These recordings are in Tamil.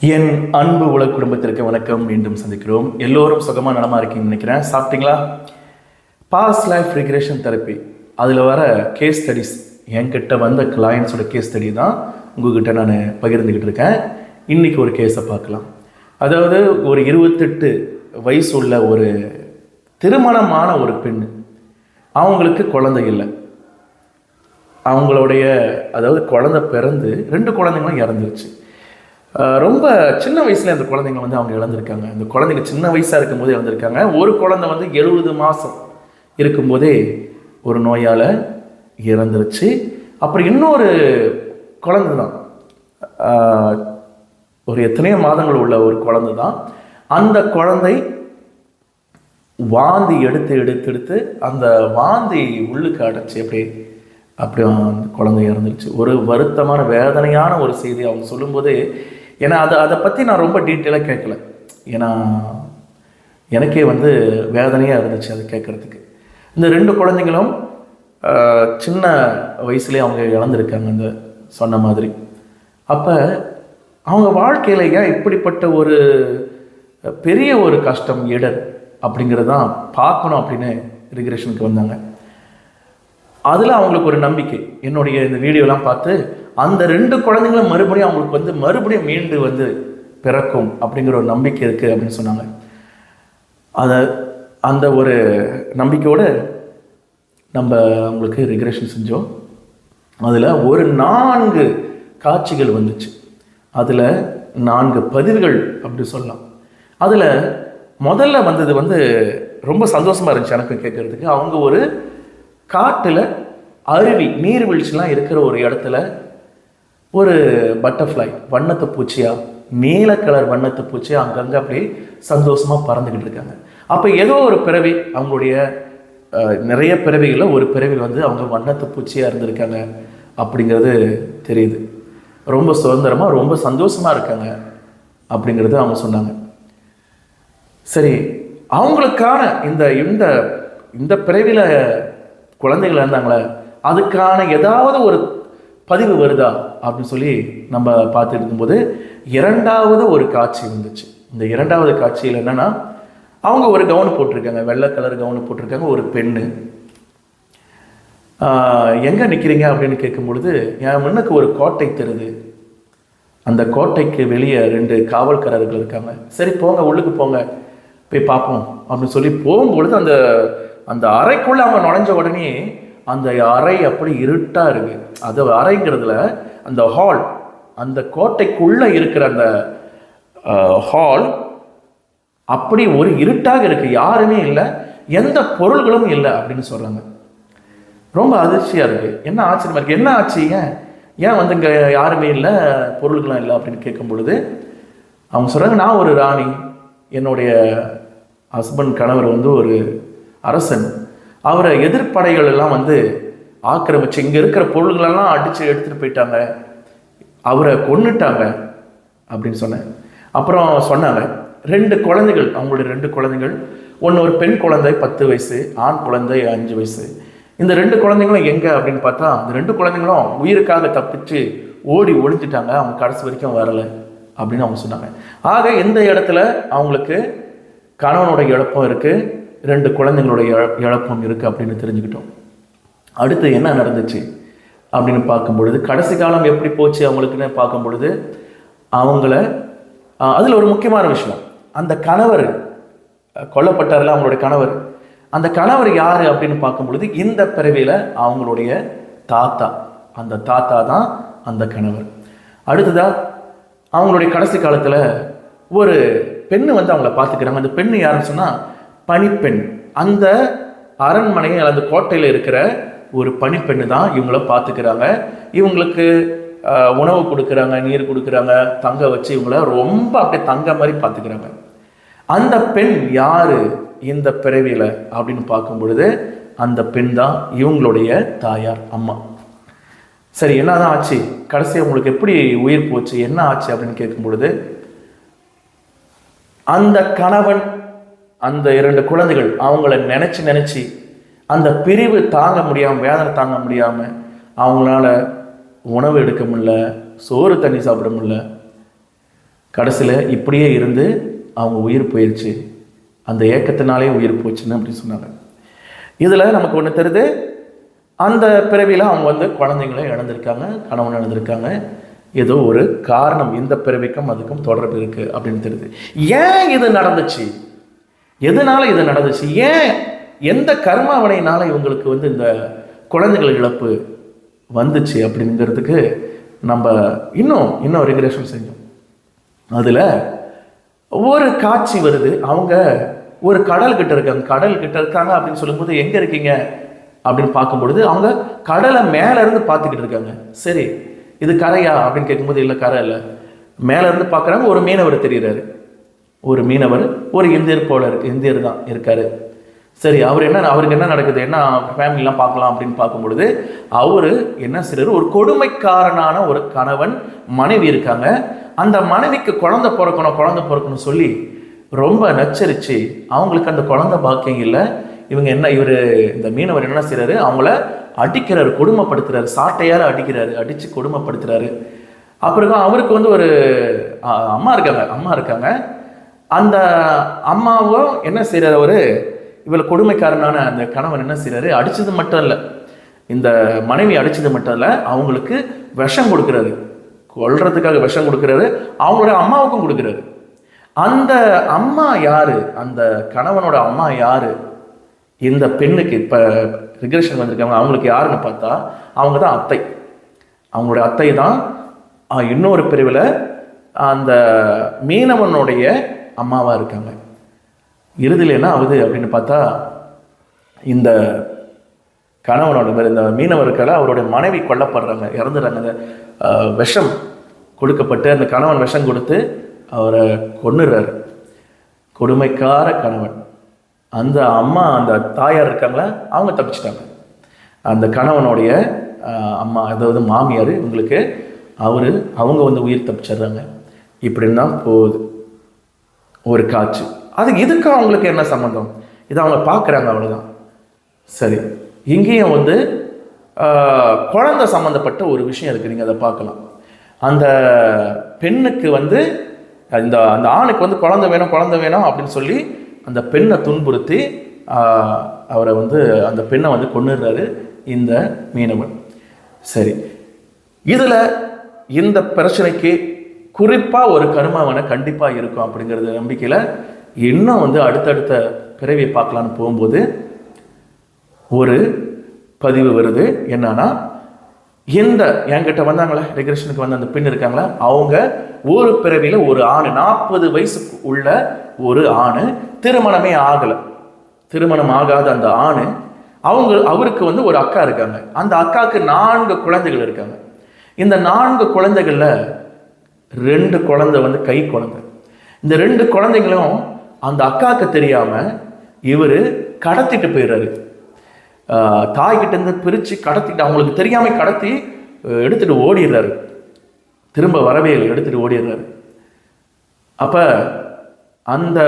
என் அன்பு உலக குடும்பத்திற்கு வணக்கம். மீண்டும் சந்திக்கிறோம். எல்லோரும் சுகமாக நலமாக இருக்கீங்கன்னு நினைக்கிறேன். சாப்பிட்டீங்களா? பாஸ்ட் லைஃப் ரிக்ரெஷன் தெரப்பி, அதில் வர கேஸ் ஸ்டடிஸ், என்கிட்ட வந்த கிளையன்ஸோட கேஸ் ஸ்டடி தான் உங்ககிட்ட நான் பகிர்ந்துக்கிட்டு இருக்கேன். இன்றைக்கி ஒரு கேஸை பார்க்கலாம். அதாவது ஒரு 28 வயசு உள்ள ஒரு திருமணமான ஒரு பெண், அவங்களுக்கு குழந்தை இல்லை. அவங்களுடைய அதாவது குழந்தை பிறந்து 2 குழந்தைங்களும் இறந்துருச்சு. ரொம்ப சின்ன வயசில் அந்த குழந்தைங்க அவங்க இழந்திருக்காங்க. அந்த குழந்தைங்க சின்ன வயசாக இருக்கும்போதே இழந்திருக்காங்க. ஒரு குழந்தை 70 மாதம் இருக்கும்போதே ஒரு நோயால் இறந்துருச்சு. அப்புறம் இன்னொரு குழந்தை தான், ஒரு எத்தனையோ மாதங்கள் உள்ள ஒரு குழந்தை தான். அந்த குழந்தை வாந்தி எடுத்து அந்த வாந்தி உள்ளுக்கு அடைச்சி அப்படி அந்த குழந்தை இறந்துருச்சு. ஒரு வருத்தமான வேதனையான ஒரு செய்தி அவங்க சொல்லும்போது, ஏன்னா அதை பற்றி நான் ரொம்ப டீட்டெயிலாக கேட்கல. ஏன்னா எனக்கே வேதனையாக இருந்துச்சு அது கேட்குறதுக்கு. இந்த 2 குழந்தைங்களும் சின்ன வயசுலேயே அவங்க இழந்திருக்காங்க அந்த சொன்ன மாதிரி. அப்போ அவங்க வாழ்க்கையில் ஏன் இப்படிப்பட்ட ஒரு பெரிய ஒரு கஷ்டம், இடர் அப்படிங்கிறதான் பார்க்கணும் அப்படின்னு ரிக்ரெஷனுக்கு வந்தாங்க. அதில் அவங்களுக்கு ஒரு நம்பிக்கை, என்னுடைய இந்த வீடியோலாம் பார்த்து அந்த 2 குழந்தைங்களும் மறுபடியும் அவங்களுக்கு மறுபடியும் மீண்டு பிறக்கும் அப்படிங்கிற ஒரு நம்பிக்கை இருக்குது அப்படின்னு சொன்னாங்க. அந்த ஒரு நம்பிக்கையோடு நம்ம அவங்களுக்கு ரிக்ரெஷன் செஞ்சோம். அதில் ஒரு 4 காட்சிகள் வந்துச்சு. அதில் 4 பதிவுகள் அப்படி சொல்லலாம். அதில் முதல்ல வந்தது ரொம்ப சந்தோஷமாக இருந்துச்சு எனக்கு கேட்குறதுக்கு. அவங்க ஒரு காட்டில் அருவி, நீர்வீழ்ச்சிலாம் இருக்கிற ஒரு இடத்துல ஒரு பட்டர்ஃப்ளை, வண்ணத்து பூச்சியா, நீல கலர் வண்ணத்து பூச்சியா அங்கங்கே அப்படியே சந்தோஷமாக பறந்துக்கிட்டு இருக்காங்க. அப்போ ஏதோ ஒரு பிறவி, அவங்களுடைய நிறைய பிறவிகளில் ஒரு பிறவி அவங்க வண்ணத்து பூச்சியாக இருந்திருக்காங்க அப்படிங்கிறது தெரியுது. ரொம்ப சுதந்திரமாக ரொம்ப சந்தோஷமாக இருக்காங்க அப்படிங்கிறது அவங்க சொன்னாங்க. சரி, அவங்களுக்கான இந்த இந்த இந்த பிறவியில் குழந்தைகள் இருந்தாங்களே, அதுக்கான ஏதாவது ஒரு பதிவு வருதா அப்படின்னு சொல்லி நம்ம பார்த்துட்டு இருக்கும்போது 2வது ஒரு காட்சி வந்துச்சு. இந்த 2வது காட்சியில் என்னென்னா, அவங்க ஒரு கவுன் போட்டிருக்காங்க, வெள்ளை கலர் கவுன் போட்டிருக்காங்க. ஒரு பெண்ணு எங்கே நிற்கிறீங்க அப்படின்னு கேட்கும் பொழுது, என் முன்னுக்கு ஒரு கோட்டை தெரியுது, அந்த கோட்டைக்கு வெளியே 2 காவல்காரர்கள் இருக்காங்க. சரி போங்க, உள்ளுக்கு போங்க, போய் பார்ப்போம் அப்படின்னு சொல்லி போகும்பொழுது அந்த அந்த அறைக்குள்ளே அவங்க நுழைஞ்ச உடனே அந்த அறை அப்படி இருட்டாக இருக்குது. அது அறைங்கிறதுல அந்த ஹால், அந்த கோட்டைக்குள்ளே இருக்கிற அந்த ஹால் அப்படி ஒரு இருட்டாக இருக்குது. யாருமே இல்லை, எந்த பொருள்களும் இல்லை அப்படின்னு சொல்கிறாங்க. ரொம்ப அதிர்ச்சியாக இருக்குது. என்ன ஆச்சரியமாக இருக்குது, என்ன ஆச்சு, ஏன் இங்கே யாருமே இல்லை, பொருள்களும் இல்லை அப்படின்னு கேட்கும் பொழுது அவங்க சொல்கிறாங்க, நான் ஒரு ராணி, என்னுடைய ஹஸ்பண்ட் கணவர் ஒரு அரசன், அவரை எதிர்ப்படைகள் எல்லாம் ஆக்கிரமிச்சு இங்கே இருக்கிற பொருள்களெல்லாம் அடித்து எடுத்துகிட்டு போயிட்டாங்க, அவரை கொன்னுட்டாங்க அப்படின்னு சொன்னேன். அப்புறம் சொன்னாங்க 2 குழந்தைகள், அவங்களுடைய 2 குழந்தைகள், ஒன்று ஒரு பெண் குழந்தை 10 வயசு, ஆண் குழந்தை 5 வயசு. இந்த 2 குழந்தைங்களும் எங்கே அப்படின்னு பார்த்தா, அந்த 2 குழந்தைங்களும் உயிருக்காக தப்பிச்சு ஓடி ஒழிஞ்சிட்டாங்க, அவங்க கடைசி வரைக்கும் வரலை அப்படின்னு அவங்க சொன்னாங்க. ஆக இந்த இடத்துல அவங்களுக்கு கணவனுடைய இழப்பும் இருக்குது, 2 குழந்தைங்களுடைய இழப்பும் இருக்குது அப்படின்னு தெரிஞ்சுக்கிட்டோம். அடுத்து என்ன நடந்துச்சு அப்படின்னு பார்க்கும் பொழுது, கடைசி காலம் எப்படி போச்சு அவங்களுக்குன்னு பார்க்கும் பொழுது, அவங்கள அதில் ஒரு முக்கியமான விஷயம், அந்த கணவர் கொல்லப்பட்டார்ல, அவங்களுடைய கணவர், அந்த கணவர் யார் அப்படின்னு பார்க்கும் பொழுது இந்த பிறவியில் அவங்களுடைய தாத்தா, அந்த தாத்தா தான் அந்த கணவர். அடுத்ததாக அவங்களுடைய கடைசி காலத்தில் ஒரு பெண்ணு அவங்கள பார்த்துக்கிறாங்க. அந்த பெண்ணு யாருன்னு சொன்னால் பணிப்பெண். அந்த அரண்மனையை அந்த கோட்டையில் இருக்கிற ஒரு பணிப்பெண்ணு தான் இவங்கள பார்த்துக்கிறாங்க. இவங்களுக்கு உணவு கொடுக்குறாங்க, நீர் கொடுக்குறாங்க, தங்க வச்சு இவங்கள ரொம்ப அப்படியே தங்க மாதிரி பார்த்துக்கிறாங்க. அந்த பெண் யார் இந்த பிறவியில் அப்படின்னு பார்க்கும் பொழுது அந்த பெண் தான் இவங்களுடைய தாயார், அம்மா. சரி, என்ன தான் ஆச்சு, கடைசி அவங்களுக்கு எப்படி உயிர் போச்சு, என்ன ஆச்சு அப்படின்னு கேட்கும் பொழுது, அந்த கணவன், அந்த 2 குழந்தைகள் அவங்கள நினச்சி அந்த பிரிவு தாங்க முடியாமல், வேதனை தாங்க முடியாமல் அவங்களால உணவு எடுக்க முடியல, சோறு தண்ணி சாப்பிட முடியல, கடைசியில் இப்படியே இருந்து அவங்க உயிர் போயிடுச்சு, அந்த ஏக்கத்தினாலே உயிர் போச்சுன்னு அப்படி சொன்னாங்க. இதில் நமக்கு ஒன்று தெரியுது, அந்த பிறவியில் அவங்க வந்து குழந்தைங்கள இழந்திருக்காங்க, கணவன் இழந்திருக்காங்க. ஏதோ ஒரு காரணம் இந்த பிறவிக்கும் அதுக்கும் தொடர்பு இருக்குது அப்படின்னு தெரியுது. ஏன் இது நடந்துச்சு, எதனால இது நடந்துச்சு, ஏன் எந்த கர்மாவனையினால இவங்களுக்கு வந்து இந்த குழந்தைகள் இழப்பு வந்துச்சு அப்படிங்கிறதுக்கு நம்ம இன்னும் ரெகுலேஷன் செஞ்சோம். அதில் ஒரு காட்சி வருது. அவங்க ஒரு கடல் கிட்ட இருக்காங்க அப்படின்னு சொல்லும்போது எங்கே இருக்கீங்க அப்படின்னு பார்க்கும்பொழுது அவங்க கடலை மேலேருந்து பார்த்துக்கிட்டு இருக்காங்க. சரி, இது கரையா அப்படின்னு கேட்கும்போது இல்லை, கரை இல்லை. மேலேருந்து பார்க்குறாங்க. ஒரு மீனவர் தெரிகிறாரு. ஒரு மீனவர், ஒரு இந்தியர் தான் இருக்காரு. சரி, அவருக்கு என்ன நடக்குது, என்ன ஃபேமிலிலாம் பார்க்கலாம் அப்படின்னு பார்க்கும்பொழுது அவர் என்ன செய்றாரு, ஒரு கொடுமைக்காரனான ஒரு கணவன் மனைவி இருக்காங்க. அந்த மனைவிக்கு குழந்தை பிறக்கணும் சொல்லி ரொம்ப நச்சரித்து அவங்களுக்கு அந்த குழந்தை பாக்கியம் இல்லை. இந்த மீனவர் என்ன செய்கிறாரு, அவங்கள அடிக்கிறாரு, கொடுமைப்படுத்துறாரு, சாட்டையால் அடித்து கொடுமைப்படுத்துறாரு. அப்புறம் அவருக்கு வந்து ஒரு அம்மா இருக்காங்க. அந்த அம்மாவும் என்ன செய்கிறார், இவளை கொடுமைக்காரனான அந்த கணவன் என்ன செய்கிறாரு, அடித்தது மட்டும் இல்லை, இந்த மனைவி அடித்தது மட்டும் இல்லை, அவங்களுக்கு விஷம் கொடுக்குறாரு, கொல்றதுக்காக விஷம் கொடுக்குறாரு, அவங்களோட அம்மாவுக்கும் கொடுக்குறாரு. அந்த அம்மா யாரு, அந்த கணவனோட அம்மா யாரு, இந்த பெண்ணுக்கு இப்போ ரிக்ரெஷன் வந்திருக்காங்க, அவங்களுக்கு யாருன்னு பார்த்தா அவங்க தான் அத்தை. அவங்களோட அத்தை தான் இன்னொரு பிரிவில் அந்த மீனவனுடைய அம்மாவாக இருக்காங்க. இறுதியில் என்ன ஆகுது அப்படின்னு பார்த்தா, இந்த கணவனோட இந்த மீனவருக்கால அவருடைய மனைவி கொல்லப்படுறாங்க, இறந்துடுறாங்க. அந்த விஷம் கொடுக்கப்பட்டு அந்த கணவன் விஷம் கொடுத்து அவரை கொன்னுறாரு. கொடுமைக்கார கணவன். அந்த அம்மா, அந்த தாயார் இருக்காங்களா, அவங்க தப்பிச்சிட்டாங்க. அந்த கணவனுடைய அம்மா, அதாவது மாமியார், இவங்களுக்கு அவங்க வந்து உயிர் தப்பிச்சிடுறாங்க. இப்படின்னு தான் போகுது ஒரு காட்சி. இதுக்கு அவங்களுக்கு என்ன சம்மந்தம், இதை அவங்க பார்க்குறாங்க, அவ்வளோதான். சரி, இங்கேயும் வந்து குழந்தை சம்மந்தப்பட்ட ஒரு விஷயம் இருக்குது, நீங்கள் அதை பார்க்கலாம். அந்த பெண்ணுக்கு வந்து அந்த ஆணுக்கு வந்து குழந்தை வேணும் அப்படின்னு சொல்லி அந்த பெண்ணை துன்புறுத்தி அவரை வந்து அந்த பெண்ணை வந்து கொன்னுடுறாரு இந்த மீனவன். சரி, இதில் இந்த பிரச்சனைக்கு குறிப்பாக ஒரு கர்மாவனை கண்டிப்பாக இருக்கும் அப்படிங்கிறது நம்பிக்கையில் இன்னும் வந்து அடுத்தடுத்த பிறவியை பார்க்கலான்னு போகும்போது ஒரு பதிவு வருது. என்னன்னா, என்கிட்ட வந்தாங்களே, ரெக்ரெஷனுக்கு வந்து அந்த பெண் இருக்காங்களா, அவங்க ஒரு பிறவியில் ஒரு ஆண், 40 வயசுக்கு உள்ள ஒரு ஆண், திருமணமே ஆகலை, திருமணம் ஆகாத அந்த ஆண், அவருக்கு வந்து ஒரு அக்கா இருக்காங்க. அந்த அக்காவுக்கு 4 குழந்தைகள் இருக்காங்க. இந்த 4 குழந்தைகளில் 2 குழந்தை வந்து கை குழந்தை. இந்த 2 குழந்தைங்களும் அந்த அக்காவுக்கு தெரியாமல் இவர் கடத்திட்டு போயிடுறாரு. தாய்கிட்டேருந்து பிரித்து கடத்திட்டு, அவங்களுக்கு தெரியாமல் கடத்தி எடுத்துகிட்டு ஓடிடுறாரு. திரும்ப வரவே இல்லை, எடுத்துகிட்டு ஓடிடுறாரு. அப்போ அந்த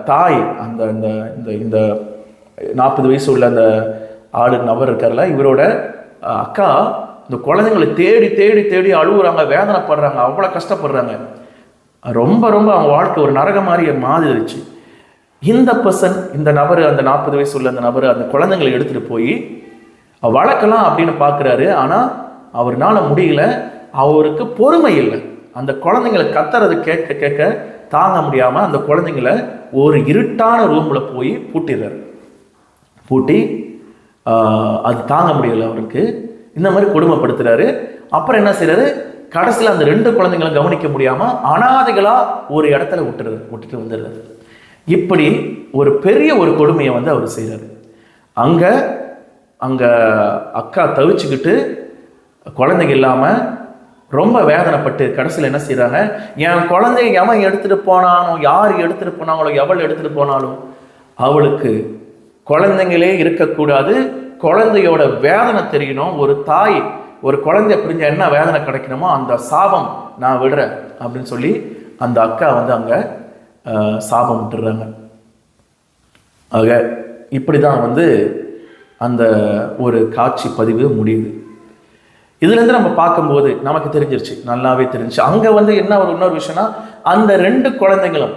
தாய், அந்த இந்த 40 வயசு உள்ள அந்த நபர் இருக்கார்ல, இவரோட அக்கா இந்த குழந்தைங்களை தேடி தேடி தேடி அழுகுறாங்க, வேதனைப்படுறாங்க, அவ்வளோ கஷ்டப்படுறாங்க. ரொம்ப அவங்க வாழ்க்கை ஒரு நரக மாதிரி மாறிடுச்சு. இந்த பர்சன், இந்த நபர், அந்த 40 வயசு உள்ள அந்த நபர் அந்த குழந்தைங்களை எடுத்துகிட்டு போய் வளர்க்கலாம் அப்படின்னு பார்க்குறாரு. ஆனால் அவர்னால முடியல, அவருக்கு பொறுமை இல்லை. அந்த குழந்தைங்களை கத்துறது கேட்க தாங்க முடியாமல் அந்த குழந்தைங்களை ஒரு இருட்டான ரூமில் போய் பூட்டிடுறாரு. பூட்டி அது தாங்க முடியலை அவருக்கு, இந்த மாதிரி கொடுமைப்படுத்துறாரு. அப்புறம் என்ன செய்யறாரு, கடைசியில் அந்த 2 குழந்தைங்களை கவனிக்க முடியாமல் அனாதைகளாக ஒரு இடத்துல விட்டுட்டு வந்துடுறாரு. இப்படி ஒரு பெரிய ஒரு கொடுமையை வந்து அவர் செய்கிறார். அங்கே அக்கா தவிச்சுக்கிட்டு குழந்தைங்க இல்லாமல் ரொம்ப வேதனைப்பட்டு கடைசியில் என்ன செய்கிறாங்க, என் குழந்தைய எவன் எடுத்துகிட்டு போனானோ, யார் எடுத்துகிட்டு போனாங்களோ, எவள் எடுத்துகிட்டு போனாலும் அவளுக்கு குழந்தைங்களே இருக்கக்கூடாது, குழந்தையோட வேதனை தெரியணும். ஒரு தாய் ஒரு குழந்தைய பிரிஞ்ச என்ன வேதனை கிடைக்கணுமோ அந்த சாபம் நான் விடுறேன் அப்படின்னு சொல்லி அந்த அக்கா வந்து அங்கே சாபம் விட்டுடுறாங்க. ஆக இப்படி தான் வந்து அந்த ஒரு காட்சி பதிவு முடியுது. இதுலேருந்து நம்ம பார்க்கும்போது நமக்கு தெரிஞ்சிருச்சு, நல்லாவே தெரிஞ்சிச்சு. அங்கே வந்து என்ன இன்னொரு விஷயம்னா, அந்த 2 குழந்தைங்களும்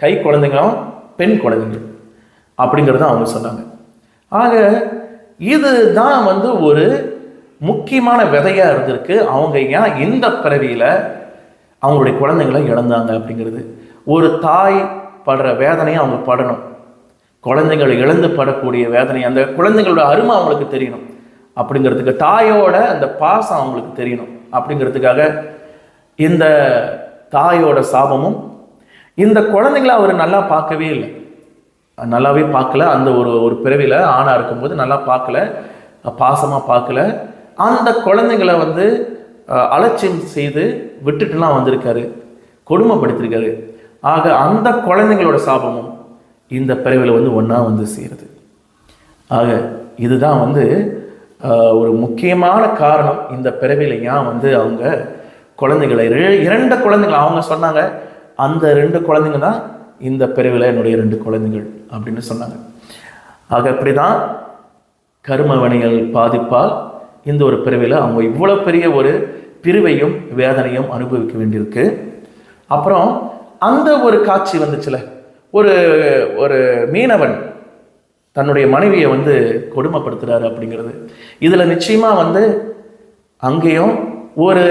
கை குழந்தைங்களும் பெண் குழந்தைகள் அப்படிங்கிறத அவங்க சொன்னாங்க. ஆக இதுதான் ஒரு முக்கியமான விதையா இருந்திருக்கு. அவங்க ஏன் இந்த பிறவியில அவங்களுடைய குழந்தைங்களை இழந்தாங்க அப்படிங்கிறது. ஒரு தாய் படுற வேதனையை அவங்க படணும். குழந்தைகளை இழந்து படக்கூடிய வேதனை, அந்த குழந்தைங்களோட அருமை அவங்களுக்கு தெரியணும் அப்படிங்கிறதுக்கு, தாயோட அந்த பாசம் அவங்களுக்கு தெரியணும் அப்படிங்கிறதுக்காக இந்த தாயோட சாபமும், இந்த குழந்தைங்களை அவர் நல்லா பார்க்கவே இல்லை, நல்லாவே பார்க்கல. அந்த ஒரு பிறவியில் ஆணாக இருக்கும்போது நல்லா பார்க்கல, பாசமாக பார்க்கல. அந்த குழந்தைங்களை அலட்சியம் செய்து விட்டுட்டுலாம் வந்திருக்காரு, கொடுமைப்படுத்திருக்காரு. ஆக அந்த குழந்தைங்களோட சாபமும் இந்த பிறவியில் ஒன்றா சேருது. ஆக இதுதான் ஒரு முக்கியமான காரணம். இந்த பிறவியில் ஏன் அவங்க குழந்தைகளை 2 குழந்தைகள் அவங்க சொன்னாங்க, அந்த 2 குழந்தைங்க தான் இந்த பிறவியில் என்னுடைய 2 குழந்தைகள் அப்படின்னு சொன்னாங்க. ஆக அப்படிதான் கர்மவினைகள் பாதிப்பால் இந்த ஒரு பிறவியில் அவங்க இவ்வளோ பெரிய ஒரு பிரிவையும் வேதனையும் அனுபவிக்க வேண்டியிருக்கு. அப்புறம் அந்த ஒரு காட்சி வந்துச்சுல, ஒரு மீனவன் தன்னுடைய மனைவியை கொடுமைப்படுத்துறாரு அப்படிங்கிறது. இதில் நிச்சயமாக அங்கேயும் ஒரு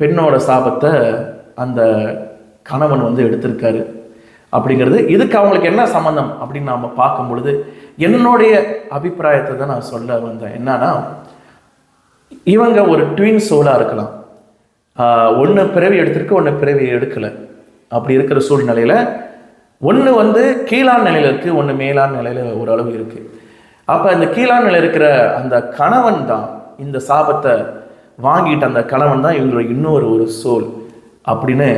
பெண்ணோட சாபத்தை அந்த கணவன் எடுத்திருக்காரு அப்படிங்கிறது. இதுக்கு அவங்களுக்கு என்ன சம்பந்தம் அப்படின்னு நாம் பார்க்கும் பொழுது, என்னுடைய அபிப்பிராயத்தை தான் நான் சொல்ல வந்தேன். என்னன்னா, இவங்க ஒரு ட்வின் சோலாக இருக்கலாம். ஒன்று பிறவி எடுத்திருக்கு, ஒன்று பிறவி எடுக்கலை. அப்படி இருக்கிற சூழ்நிலையில் ஒன்று கீழான நிலையில் இருக்குது, ஒன்று மேலான நிலையில் ஓரளவு இருக்குது. அப்போ இந்த கீழான நிலையில் இருக்கிற அந்த கணவன் தான் இந்த சாபத்தை வாங்கிட்டு, அந்த கணவன் தான் இவங்களோட இன்னொரு சோல் அப்படின்னு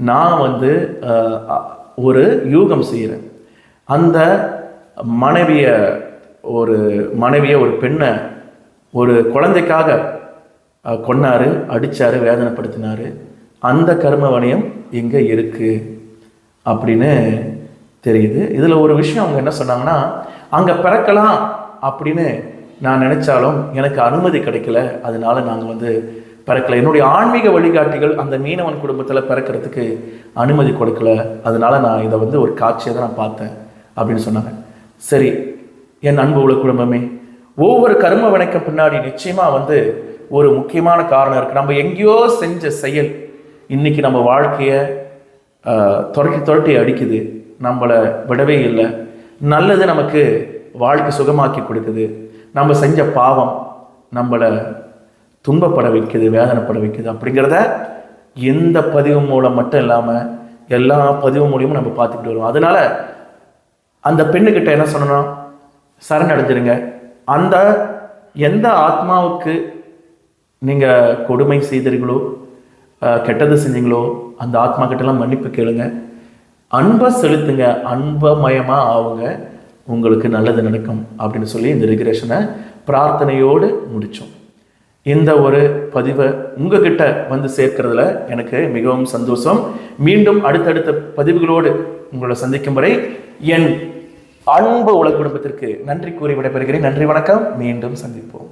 நான் ஒரு யூகம் செய்கிறேன். அந்த மனைவியை ஒரு பெண்ணை ஒரு குழந்தைக்காக கொன்னாரு, அடித்தார், வேதனைப்படுத்தினார். அந்த கர்மவணியம் இங்கே இருக்குது அப்படின்னு தெரியுது. இதில் ஒரு விஷயம் அவங்க என்ன சொன்னாங்கன்னா, அங்கே பிறக்கலாம் அப்படின்னு நான் நினச்சாலும் எனக்கு அனுமதி கிடைக்கல, அதனால நாங்கள் பிறக்கலை. என்னுடைய ஆன்மீக வழிகாட்டிகள் அந்த மீனவன் குடும்பத்தில் பிறக்கிறதுக்கு அனுமதி கொடுக்கல, அதனால நான் இதை ஒரு காட்சியை தான் நான் பார்த்தேன் அப்படின்னு சொன்னாங்க. சரி, என் அன்பு உள்ள குடும்பமே, ஒவ்வொரு கர்ம வினைக்கு பின்னாடி நிச்சயமாக ஒரு முக்கியமான காரணம் இருக்குது. நம்ம எங்கேயோ செஞ்ச செயல் இன்னைக்கு நம்ம வாழ்க்கையை துரட்டி அடிக்குது, நம்மளை விடவே இல்லை. நல்லது நமக்கு வாழ்க்கை சுகமாக்கி கொடுக்குது, நம்ம செஞ்ச பாவம் நம்மளை துன்பப்பட வைக்குது, வேதனைப்பட வைக்குது. அப்படிங்கிறத எந்த பதிவு மூலம் மட்டும் இல்லாமல் எல்லா பதிவு மூலியமும் நம்ம பார்த்துக்கிட்டு வருவோம். அதனால அந்த பெண்ணுக்கிட்ட என்ன சொல்லணும், சரணடைஞ்சிருங்க. அந்த எந்த ஆத்மாவுக்கு நீங்கள் கொடுமை செய்தீர்களோ, கெட்டது செஞ்சீங்களோ, அந்த ஆத்மா கிட்டலாம் மன்னிப்பு கேளுங்க, அன்பை செலுத்துங்க, அன்பமயமாக ஆகுங்க, உங்களுக்கு நல்லது நடக்கும் அப்படின்னு சொல்லி இந்த ரெகுலேஷனை பிரார்த்தனையோடு முடித்தோம். இந்த ஒரு பதிவை உங்ககிட்ட சேர்க்கிறதுல எனக்கு மிகவும் சந்தோஷம். மீண்டும் அடுத்தடுத்த பதிவுகளோடு உங்களை சந்திக்கும் வரை என் அன்பு உலக குடும்பத்திற்கு நன்றி கூறி விடைபெறுகிறேன். நன்றி, வணக்கம். மீண்டும் சந்திப்போம்.